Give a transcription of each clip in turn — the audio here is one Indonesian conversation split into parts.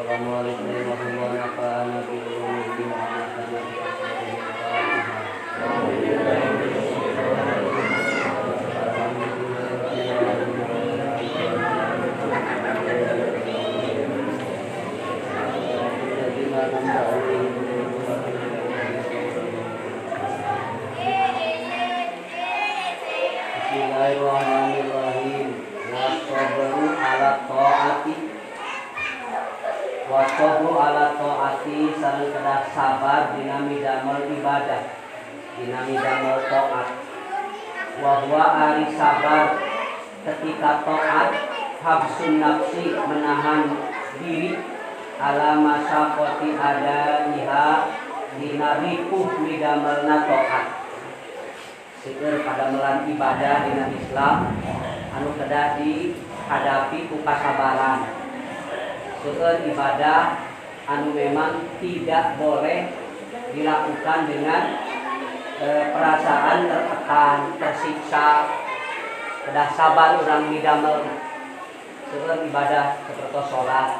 Assalamualaikum warahmatullahi Bismillahirrahmanirrahim. Wasabru ala ta'ati sareng kedah sabar dina midamel ibadah, dina midamel taat. Wa huwa ari sabar ketika taat habsun nafsi menahan diri ala masyaqati adaiha dina ripuh midamelna taat. Seueur padamelan ibadah dina Islam anu kedah dihadapi ku kasabaran. Seueur ibadah anu memang tidak boleh dilakukan dengan perasaan tertekan, tersiksa, kedah sabar urang midamel. Seueur ibadah seperti sholat.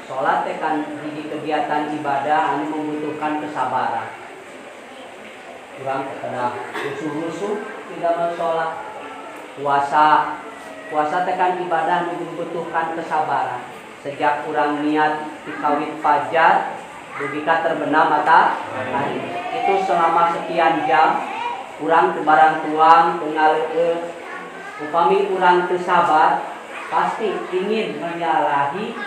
Sholat teh kan hiji kegiatan ibadah anu membutuhkan kesabaran. Urang kedah rusuh-rusuh midamel sholat. Puasa teh kan ibadah anu membutuhkan kesabaran. Sejak kurang niat dikawit fajar dugika terbenam matahari itu selama sekian jam kurang kebarang tuang pengaleueun upami kurang teu sabar pasti ingin menyalahi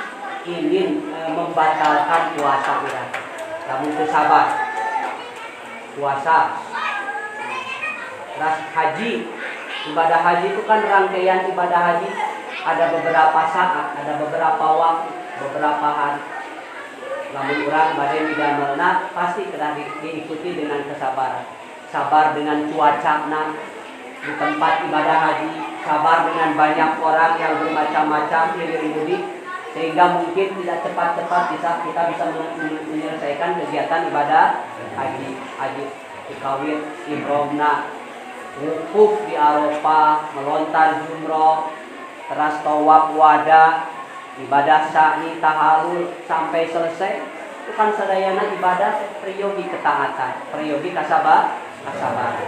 ingin membatalkan puasa urang lamun teu sabar puasa. Ras haji, ibadah haji itu kan rangkaian ibadah haji. Ada beberapa saat, ada beberapa waktu, beberapa hari. Lamun urang bade midamelna pasti kedah diikuti dengan kesabaran. Sabar dengan cuacana di tempat ibadah haji, sabar dengan banyak orang yang bermacam-macam hilir-mudik sehingga mungkin tidak cepat-cepat kita bisa menyelesaikan kegiatan ibadah haji. Haji dikawin ihromna, wukuf di Arafah, melontar jumroh, teras tawaf wada, ibadah sa'i taharul sampai selesai. Itu kan sadayana ibadah priyogi ketaatan, priyogi kasabaran.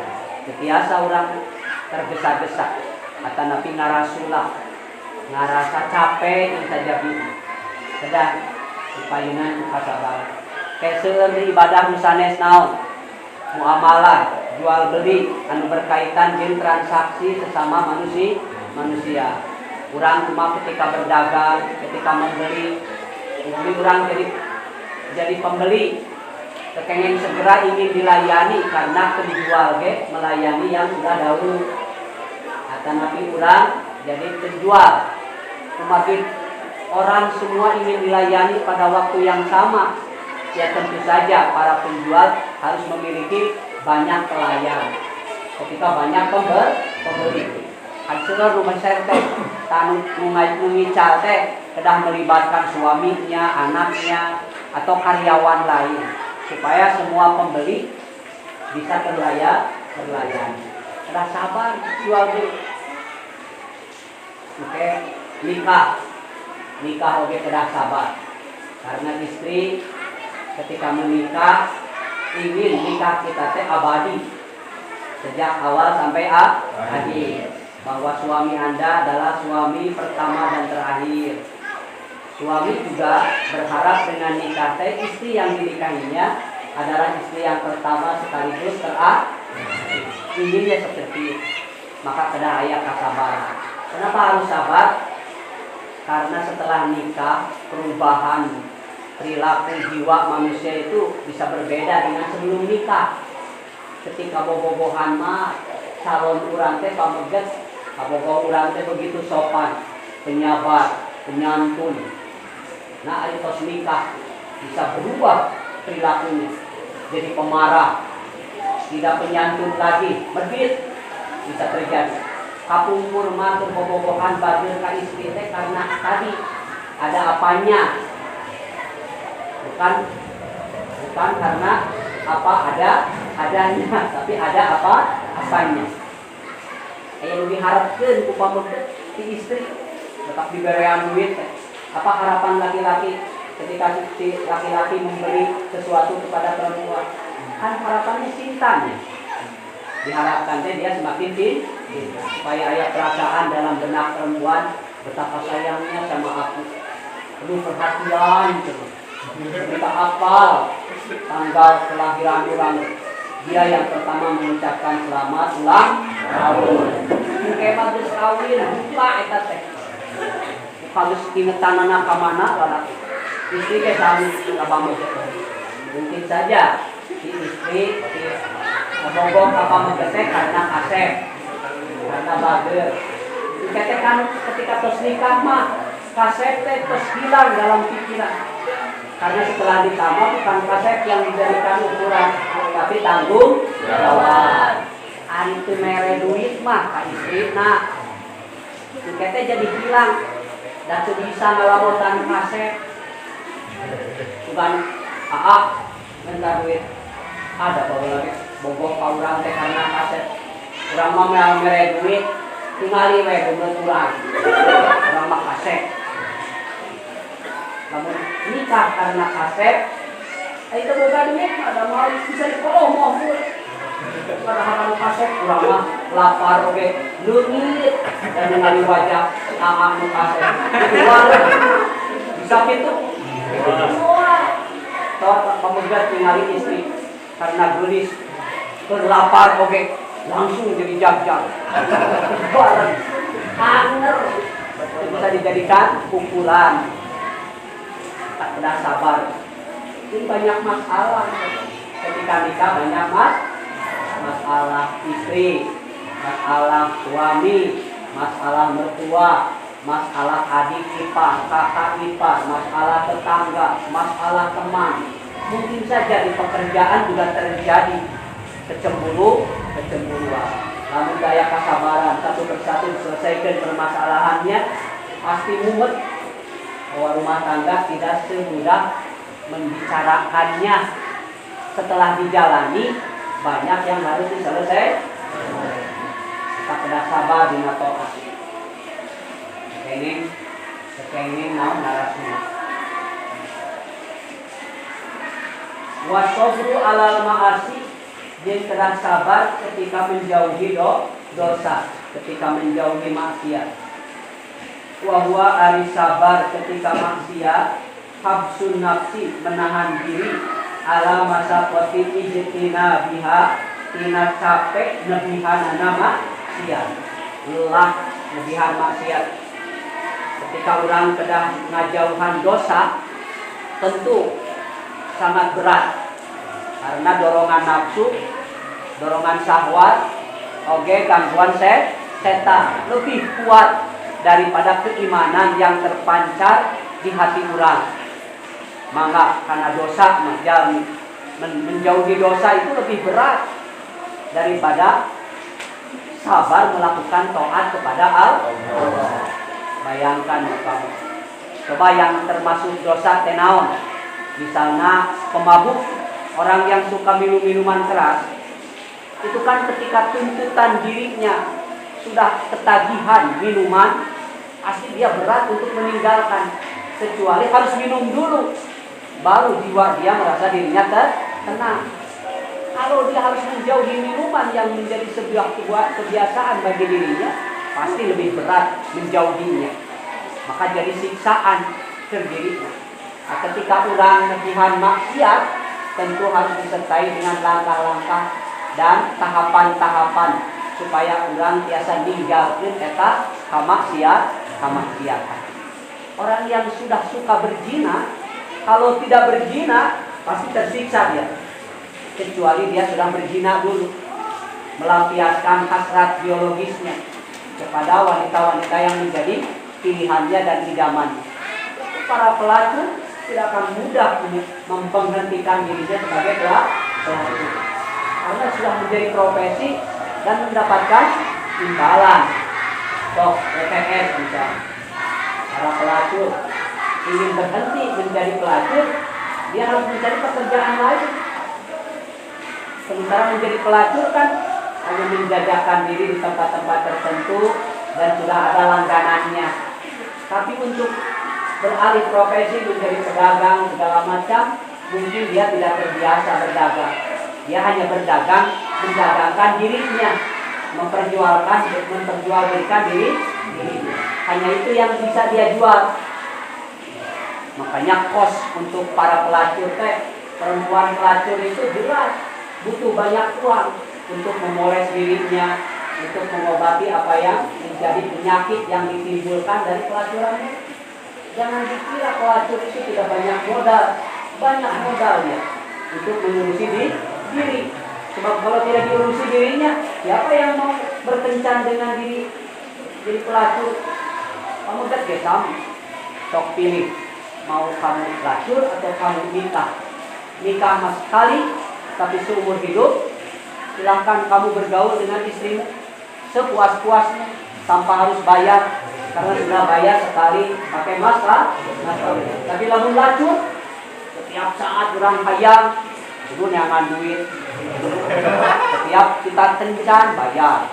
Setiasa orang tergesa-gesa kata Nabi ngarasulah ngarasa capek saja bihi kedah upayunan kasabaran. Kayak seueur ibadah nu sanes naon muamalah jual beli anu berkaitan jeung transaksi sesama manusia. Urang cuma ketika berdagang, ketika membeli urang jadi pembeli. Kekengen segera ingin dilayani karena penjual melayani yang sudah dahulu. Kata Nabi urang jadi penjual. Semakin orang semua ingin dilayani pada waktu yang sama. Ya tentu saja para penjual harus memiliki banyak pelayan. Ketika banyak pembeli. Hasilnya rumah saya teh tanu mengical teh kedah melibatkan suaminya, anaknya atau karyawan lain supaya semua pembeli bisa terlayani. Kedah sabar jual beli. Oke, nikah oke kedah sabar. Karena istri ketika menikah ingin nikah kita teh abadi sejak awal sampai akhir. Bahwa suami Anda adalah suami pertama dan terakhir. Suami juga berharap dengan nikah teh istri yang dinikahinya adalah istri yang pertama sekaligus terakhir. Inginnya seperti itu. Maka kedah aya kasabaran. Kenapa harus sabar? Karena setelah nikah perubahan perilaku jiwa manusia itu bisa berbeda dengan sebelum nikah. Ketika bobogohan mah calon urang teh pameget. Abogoh urang teh begitu sopan, penyabar, penyantun. Nah, ari tos nikah bisa berubah perilakunya. Jadi pemarah, tidak penyantun lagi, medit bisa terjadi. Kapungkur mah teu bobogohan bageul ka istri teh karena tadi ada apanya. Bukan karena adanya, tapi ada apanya. Yang diharapkan upama di istri tetap diberean duit. Apa harapan laki-laki ketika si laki-laki memberi sesuatu kepada perempuan, kan harapannya cintanya. Diharapkan dia semakin cinta, supaya ada perasaan dalam benak perempuan, betapa sayangnya sama aku, penuh perhatian gitu. Kita hafal tanggal kelahiran orang, dia yang pertama mengucapkan selamat ulang tahun. Kayak bagus kawin, lupa eta teh. Bagus ingetanana ka mana lalaki. Istri ke sami abang mungkin saja si istri ngomong apa mengetek karena kasep, karena bager. Diketek kan ketika tos nikah mah kasep teh tos hilang dalam pikiran. Karena setelah ditambah bukan kasep yang dijadikan ukuran, tapi tanggung jawab. Ari teu mere duit mah ka istri nah. Diketek jadi hilang. Dan teu bisa ngalabotan kasep. Bukan minta duit. Ada bawa lagi bogoh ka urang teh karena kasep. Urang mah mere duit tingali we bener urang. Urang mah kasep. Namun nikah karena kasep, itu boga duit ada mau bisa dikolong mau padahal kasep urang mah lapar oge leungit dan ningali wajah aak nu kasep. Bisa kitu. Tawat pamegat ningali istri karena gelis berlapar oge langsung jadi jag-jag. Bareng anger bisa dijadikan ukuran. Tak pernah sabar. Ini banyak masalah ketika nikah, banyak masalah istri, masalah suami, masalah mertua, masalah adik ipar, kakak ipar, masalah tetangga, masalah teman. Mungkin saja di pekerjaan juga terjadi kecemburuan. Namun daya kesabaran satu persatu selesaikan permasalahannya pasti mumet. Bahwa rumah tangga tidak semudah membicarakannya. Setelah dijalani banyak yang harus diselesaikan. Tak ada sabar di natoa. Kenging naon narasnya. Wasobru alal ma'asi, jeung kedah sabar ketika menjauhi dosa, ketika menjauhi maksiat. Wahwa ari sabar ketika maksiat, habsun nafsi menahan diri, ala masa poti ijtina biha, tina capek nebihanana maksiat, lelah nebihan maksiat. Ketika orang kedah ngajauhan dosa, tentu sangat berat karena dorongan nafsu, dorongan syahwat, oge gangguan setan lebih kuat daripada keimanan yang terpancar di hati orang. Maka karena dosa menjauhi dosa itu lebih berat daripada sabar melakukan taat kepada Allah. Bayangkan kamu, coba yang termasuk dosa tenaon, misalnya pemabuk, orang yang suka minum-minuman keras, itu kan ketika tuntutan dirinya sudah ketagihan minuman, pasti dia berat untuk meninggalkan, kecuali harus minum dulu baru jiwa dia merasa dirinya tenang. Kalau dia harus menjauhi minuman yang menjadi sebuah kebiasaan bagi dirinya, pasti lebih berat menjauhinya, maka jadi siksaan terdirinya. Nah, ketika orang nebihan maksiat, tentu harus disertai dengan langkah-langkah dan tahapan-tahapan supaya orang biasa ninggalkeun eta kamaksiatan. Orang yang sudah suka berzina, kalau tidak berzina pasti tersiksa dia. Kecuali dia sudah berzina dulu, melampiaskan hasrat biologisnya kepada wanita-wanita yang menjadi pilihannya dan idamannya. Para pelacur tidak akan mudah memberhentikan dirinya sebagai pelacur, karena sudah menjadi profesi dan mendapatkan imbalan. ETS misalnya, para pelacur ingin berhenti menjadi pelacur, dia harus mencari pekerjaan lain. Sementara menjadi pelacur kan hanya menjajakan diri di tempat-tempat tertentu dan sudah ada langganannya. Tapi untuk beralih profesi menjadi pedagang segala macam, mungkin dia tidak terbiasa berdagang. Dia hanya berdagang, mendagangkan dirinya, memperjualbelikan dirinya. Hanya itu yang bisa dia jual. Makanya kos untuk para pelacur perempuan pelacur itu jelas butuh banyak uang untuk memoles dirinya, untuk mengobati apa yang menjadi penyakit yang ditimbulkan dari pelacurannya. Jangan dikira pelacur itu tidak banyak modal ya untuk mengurusi diri. Sebab kalau tidak diurusi dirinya, siapa yang mau berkencan dengan diri pelacur? Kamu gede kamu, sok pilih mau kamu pelacur atau kamu nikah mas sekali, tapi seumur hidup silahkan kamu bergaul dengan istrimu sepuas-puasnya tanpa harus bayar, karena sudah bayar sekali pakai masa. Tapi lamun pelacur setiap saat orang hayang dulu nyaman duit, setiap kita kencan bayar,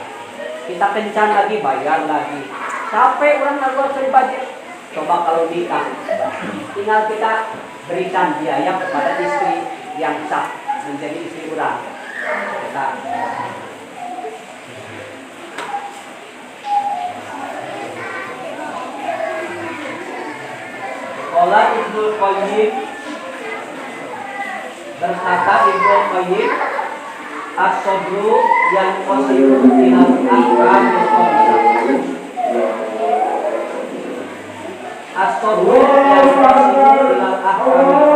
kita kencan lagi bayar lagi, capek orang nggak sering budget. Coba kalau nikah, tinggal kita berikan biaya kepada istri yang sah menjadi istri orang. Kita Qala Ibnu Qayyim, berkata Ibnu Qayyim, as-sabru yang qasiru ilal ahkamil khamsah. As-sabru yang qasiru ilal ahkamil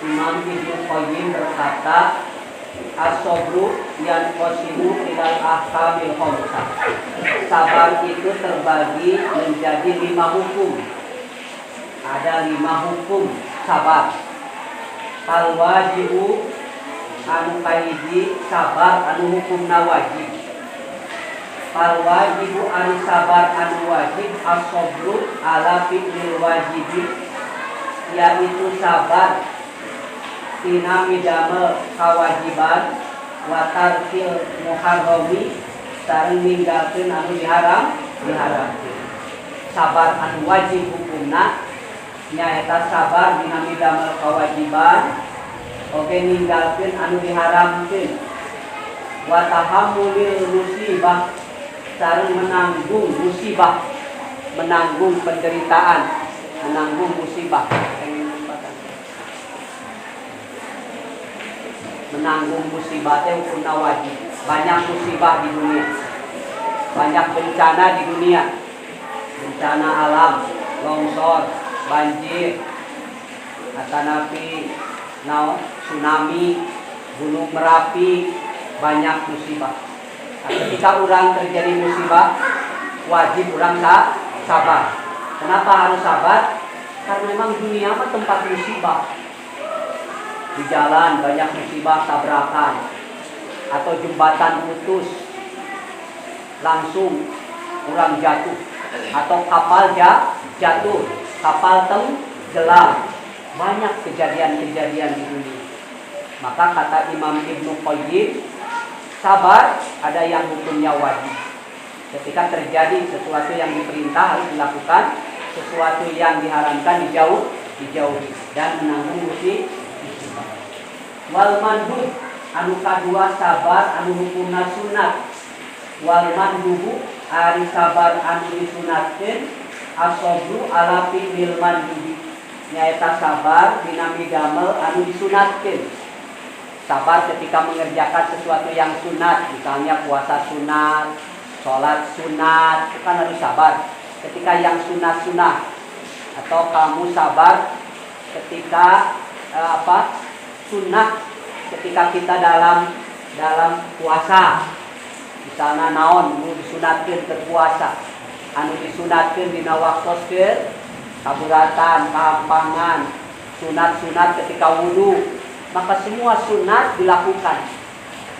Imam Ibnu Qayyim berkata, as-sabru yanqasimu ilal ahkamil khamsah. Sabar itu terbagi menjadi 5 hukum. Ada 5 hukum sabar. Al-wajibu anu kahiji sabar anu hukumna wajib. Al-wajibu anu sabar anu wajib as-sabru ala fi'lil wajibi, yaitu sabar tina midamel kawajiban wa tarkil muharrami sareng ninggalkeun anu diharamkeun. Sabar anu wajib hukumna nyaeta sabar dina midamel kawajiban oge ninggalkeun anu diharamkeun. Wa tahammulil musibah sareng menanggung musibah, menanggung penderitaan, menanggung musibah. Menanggung musibah itu hukumna wajib. Banyak musibah di dunia, banyak bencana di dunia, bencana alam, longsor, banjir, atanapi, tsunami, Gunung Merapi banyak musibah. Nah, ketika orang terjadi musibah, wajib orang sabar. Kenapa harus sabar? Karena memang dunia mah tempat musibah. Di jalan banyak musibah, tabrakan atau jembatan putus, langsung orang jatuh, atau kapal jatuh, kapal tenggelam. Banyak kejadian-kejadian di dunia. Maka kata Imam Ibnu Qayyim, sabar ada yang hukumnya wajib. Ketika terjadi sesuatu yang diperintah harus dilakukan, sesuatu yang diharamkan dijauhi dan menanggung musibah. Wal mandub anu kadua sabar anu hukumna sunat. Wal mandubu ari sabar anu disunatkeun asobru ala fi'il mandubi. Nyaeta sabar dina midamel anu disunatkeun. Sabar ketika mengerjakan sesuatu yang sunat, misalnya puasa sunat, sholat sunat, itu kan harus sabar. Ketika yang sunat-sunat, atau kamu sabar ketika sunat, ketika kita dalam puasa, misalnya naon anu disunatkeun berpuasa, anu disunatkeun dina waktos ke kaburatan, kahampangan, sunat-sunat ketika wudu, maka semua sunat dilakukan.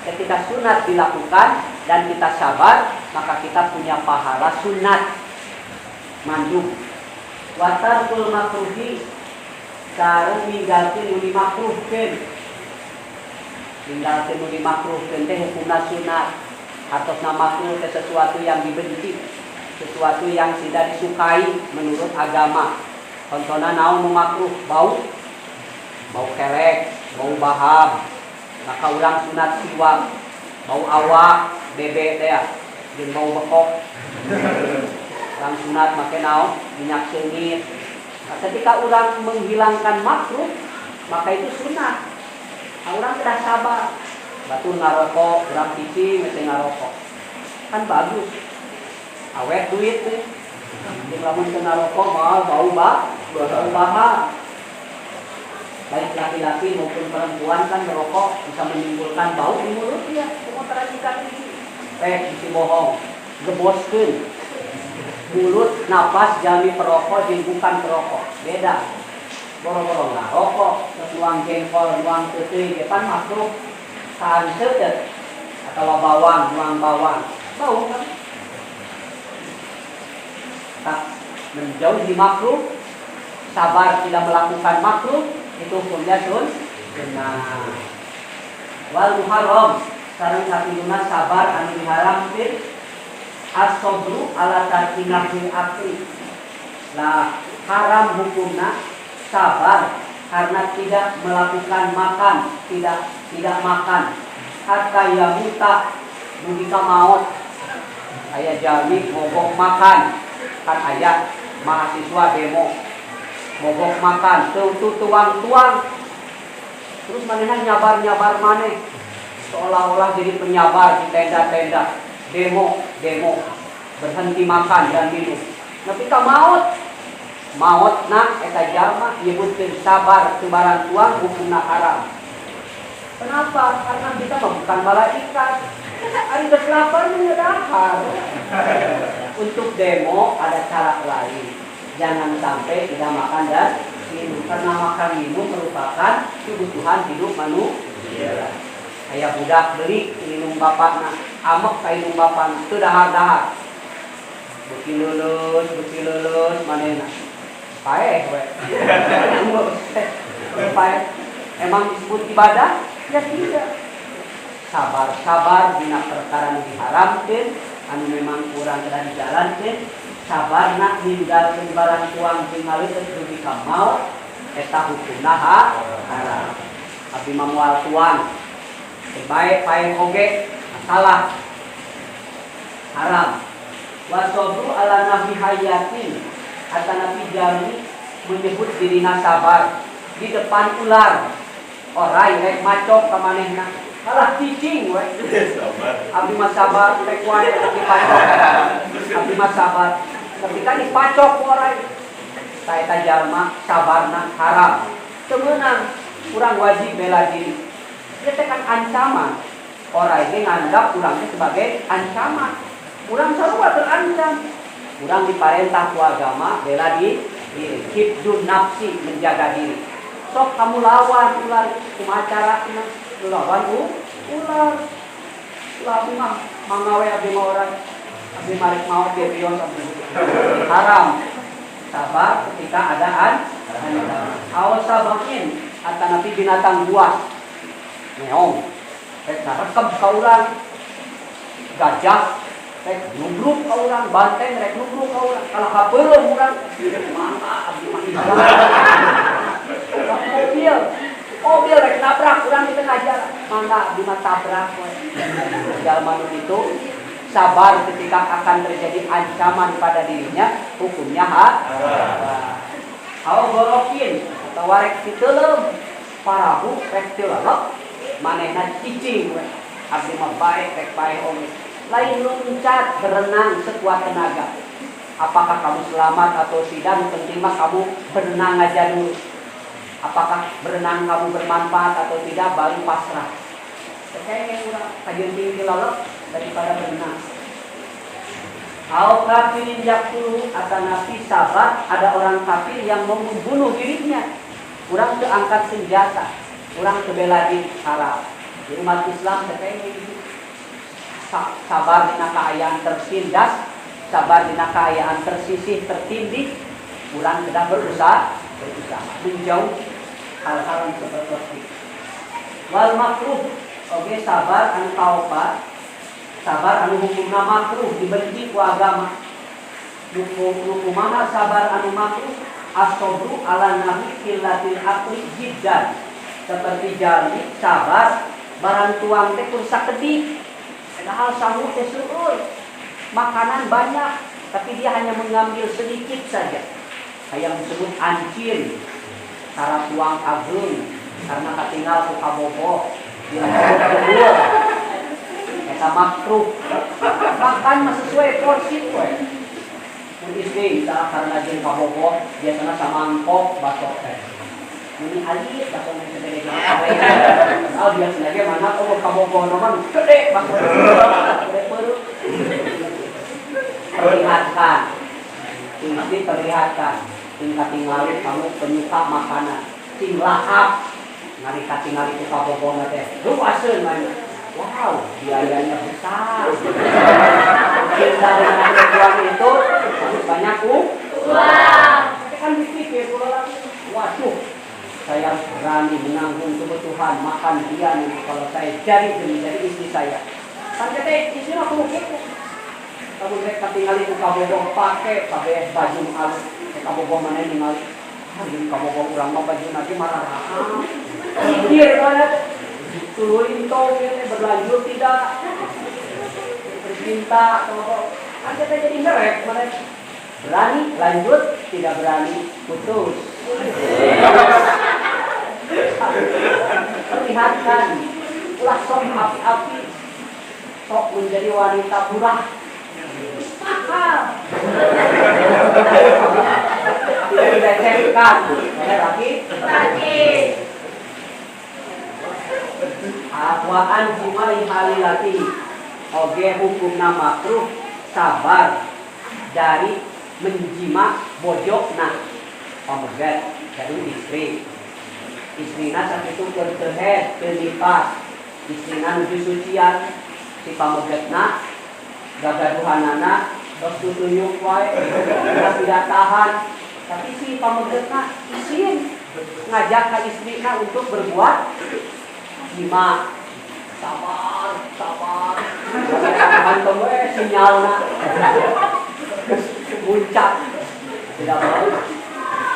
Ketika sunat dilakukan dan kita sabar, maka kita punya pahala sunat mandub. Watarkul makruhi sareng ninggalkeun nu dimakruhkeun. Ninggalkeun nu dimakruhkeun teh hukumna sunat. Hartosna makruh teh sesuatu yang dibenci, sesuatu yang tidak disukai menurut agama. Contohna naon nu makruh? Bau kelek, bau baham. Maka urang sunat siwak, bau awak, bebek teh jeung bau bekok. Urang sunat make naon? Minyak seungit. Nah, ketika urang menghilangkan makruh, maka itu sunat. Nah, urang tidak sabar. Batur ngarokok, urang cicing mesti ngarokok. Kan bagus. Awet duit teh. Jeung lamun teu ngarokok mah bau baham. Baik laki-laki maupun perempuan kan merokok bisa menimbulkan bau di mulut ya. Semua terasikan ini. Bisi bohong, geboskeun. Mulut, napas jami perokok jeung bukan perokok. Beda. Boro-boro ngarokok, terus nuang jengkol, nuang teuting, depan makruh. Sahanseu teh atawa bawang, nuang bawang. Bau kan? Tak menjauhi makruh, sabar tidak melakukan makruh, itu hukumnya sunnah. Wal muharram sareng satunggalna sabar anu diharamkeun as-sabru ala tarki nahyi akli. Nah, haram hukumna sabar karena tidak melakukan makan, tidak makan. Hatta yamuta mungika maut. Aya jami mogok makan. Kan aya mahasiswa demo mogok makan, tuang-tuang. Terus manehna nyabar maneh. Seolah-olah jadi penyabar di tenda-tenda. Demo, berhenti makan dan minum. Nepi ka maut na eta jalma nyebutkeun sabar teu barang tuang hukumna haram. Kenapa? Karena kita bukan malaikat. Ari geus lapar ngedahar. Untuk demo ada cara lain. Jangan sampai tidak makan dan minum. Karena makan minum merupakan kebutuhan hidup manusia. Aya budak beli minum bapakna, amek ka minum bapakna, teu dahar-dahar. Beuki leuleus manehna. Paeh we. Paeh. Emang disebut ibadah? Ya tidak. Sabar dina perkara nu diharamkeun anu memang urang kada dijalankeun. Sabar nak ninggalkeun barang tuang tingali dugi ka maut eta hukumna haram. Abdi mah moal tuang bae pae oge salah haram. Wa sabru ala nahi hayatin kata Nabi Jami menyebut dirina sabar di depan ular. Orai rek macok ka manehna. Salah cicing we. Abdi mah sabar rek wae dipacok. Abdi mah sabar ketika dipacok orai. Saeta jalma sabarna haram. Teu meunang urang wajib bela diri. Dia teh kan ancaman. Orang ini nganggap kurangnya sebagai ancaman. Kurang sarua terancam. Kurang diparentah ku agama bela diri, hibdun nafsi, menjaga diri. Sok kamu lawan ular, kumaha carana lawan ular. Lalu mah mangawe abdi mah orang abdi marik mau pion haram. Sabar ketika ada ancaman. Awas sabakin atanapi binatang buas. Meong. Rek narekep ka urang. Gajah rek nubruk ka urang, banteng rek nubruk ka urang. Kalau kapeureum urang, mangga abdi mah mobil rek nabrak urang di tengah jalan. Mangga abdi mah tabrak we. Jalma itu sabar ketika akan terjadi ancaman pada dirinya, hukumnya haram. Hawa gorokin atau rek diteuleum parahu rek teu lalap manehna cicing we. Abdi mah bae rek bae oge. Lain loncat berenang sekuat tenaga. Apakah kamu selamat atau tidak? Penting mah kamu berenang aja dulu. Apakah berenang kamu bermanfaat atau tidak baru pasrah. Kayaknya urang kajian tinggi lalap daripada berenang. Au kafirin yaqtulu atanafi sabar, ada orang kafir yang mau membunuh dirinya. Urang teu angkat senjata. Urang teu bela diri haram. Di umat Islam kayaknya gitu. Sabar dina kaayaan tersindas, sabar dina kaayaan tersisih, tertindih. Urang sudah berusaha menjauh hal-hal yang seperti itu. Wal makruh, oke sabar anu kaupat, sabar anu hukumna makruh dibenci ku agama. Hukumaha sabar anu makruh as-sabru ala nahi qillatil aqli jiddan. Seperti jali sabar barang tuang teh kun sakedik. Padahal sanggup teh seueur. Makanan banyak, tapi dia hanya mengambil sedikit saja. Kayak disebut ancin, cara tuang agung, karena katinggal ku kabogoh, dia beul. Eta makruh. Makan mah sesuai porsi we. Mun istri bisa karena jeung kabogoh, biasana samangkok baso teh. Ini alit baso teh gede gede. Oh biasana ge mana kalau kabogoh mah gede baso. Gede perut. Perlihatkan. Istri perlihatkan. Tingkat tingali kamu penyuka makanan. Ting lahap. Ngari katingali ku kabogoh teh. Luaseun main. Wow, biayanya besar. Mungkin dari uang itu harus banyak uang. Kan dipikir waduh, saya berani menanggung kebutuhan makan dia nih kalau saya jadi menjadi istri saya. Kan kita istri aku mungkin. Kamu mereka tinggal itu kabogoh pakai baju alus. Kabogoh mana ningali. Hari kabogoh urang mah baju nanti marah. Pikir banget. Tuluin tong ini berlanjut tidak bercinta atau kan kita jadi ngerek mereka berani lanjut tidak berani putus. Perlihatkan ulah sok api-api sok menjadi wanita murah mahal tidak dilecehkan oleh laki. Akwaan jimai halilati oge hukumna makruh sabar dari menjima bojokna pamegat dari istrina sakitu keur tehed teu nipas istrina nuju sucian si pamegatna gagaduhanana tos tutuyuk wae tidak tahan tapi si pamegatna izin ngajak ka istrina untuk berbuat jima. Sabar hantam we sinyalna muncak tidak mau.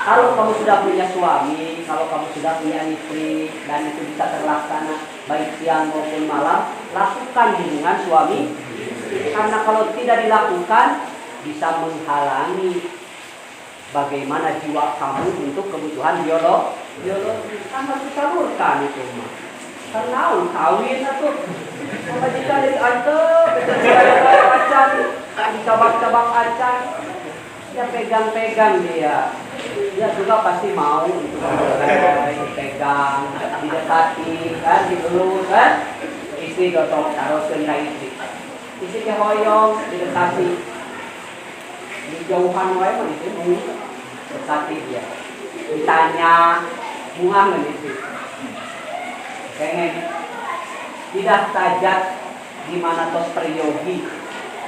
Kalau kamu sudah punya suami, kalau kamu sudah punya istri dan itu bisa terlaksana baik siang maupun malam, lakukan hubungan suami karena kalau tidak dilakukan bisa menghalangi bagaimana jiwa kamu untuk kebutuhan biologi kan harus disalurkan itu mah. Karena kawin atuh. Sama jika dari antep, acan, dicabak-cabak acan, dia pegang-pegang dia. Dia juga pasti mau untuk dipegang, didekati, kan, dipeluk, kan. Istri dotok taruh kena istri. Istri kehoyong, didekati. Di jauhan wae mah istri mau dekati dia. Ditanya, bunga nggak istri? Pengen. Tidak tajat di mana tos peryogi,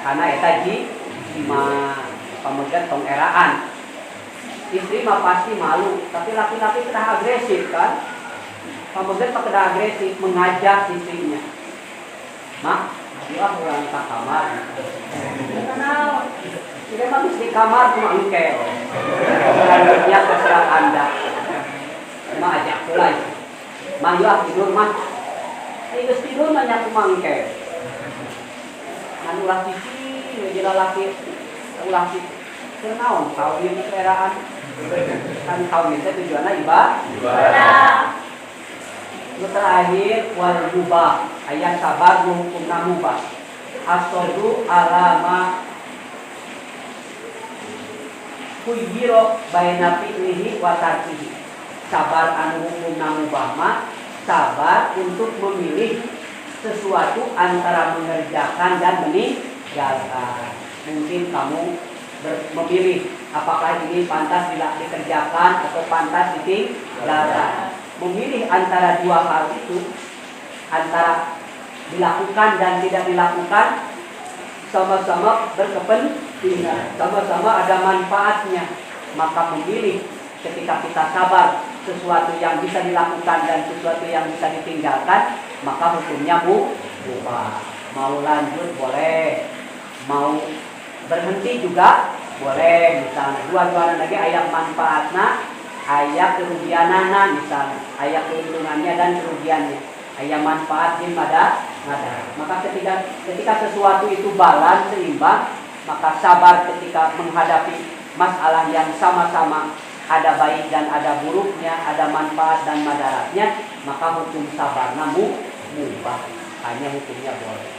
karena etaji di mana pamegat tong eraan. Istri mah pasti malu, tapi laki-laki kena agresif kan? Pamegat mah kena agresif mengajak istrinya. Mak, ayo pulang ke kamar. Kenal? Tidak bagus di kamar cuma engkel. Dia terserah Anda. Mak ajak pulang. Mak yuk tidur mak. Tidur tidur banyak mangkel. Anu laki sih, laki, laki. Kenaon kawin peraan. Kan kawin itu tujuannya ibadah. Terakhir wal mubah, ayat sabar hukum mubah. Asodu alama kuyiro baina fi'lihi wa tarkihi. Sabar anu hukum mubah mah sabar untuk memilih sesuatu antara mengerjakan dan meninggalkan. Mungkin kamu memilih apakah ini pantas dikerjakan atau pantas ditinggalkan. Memilih antara dua hal itu, antara dilakukan dan tidak dilakukan, sama-sama berkepentingan, sama-sama ada manfaatnya. Maka memilih ketika kita sabar sesuatu yang bisa dilakukan dan sesuatu yang bisa ditinggalkan, maka hukumnya mubah. Mau lanjut boleh, mau berhenti juga boleh. Misalnya dua-duanya lagi ayat manfaatnya, ayat kerugianana, misalnya ayat keuntungannya dan kerugiannya, ayat manfaat di nada. Maka ketika sesuatu itu balance seimbang, maka sabar ketika menghadapi masalah yang sama-sama ada baik dan ada buruknya, ada manfaat dan madaratnya, maka hukum sabarnya mubah. Hanya hukumnya boleh.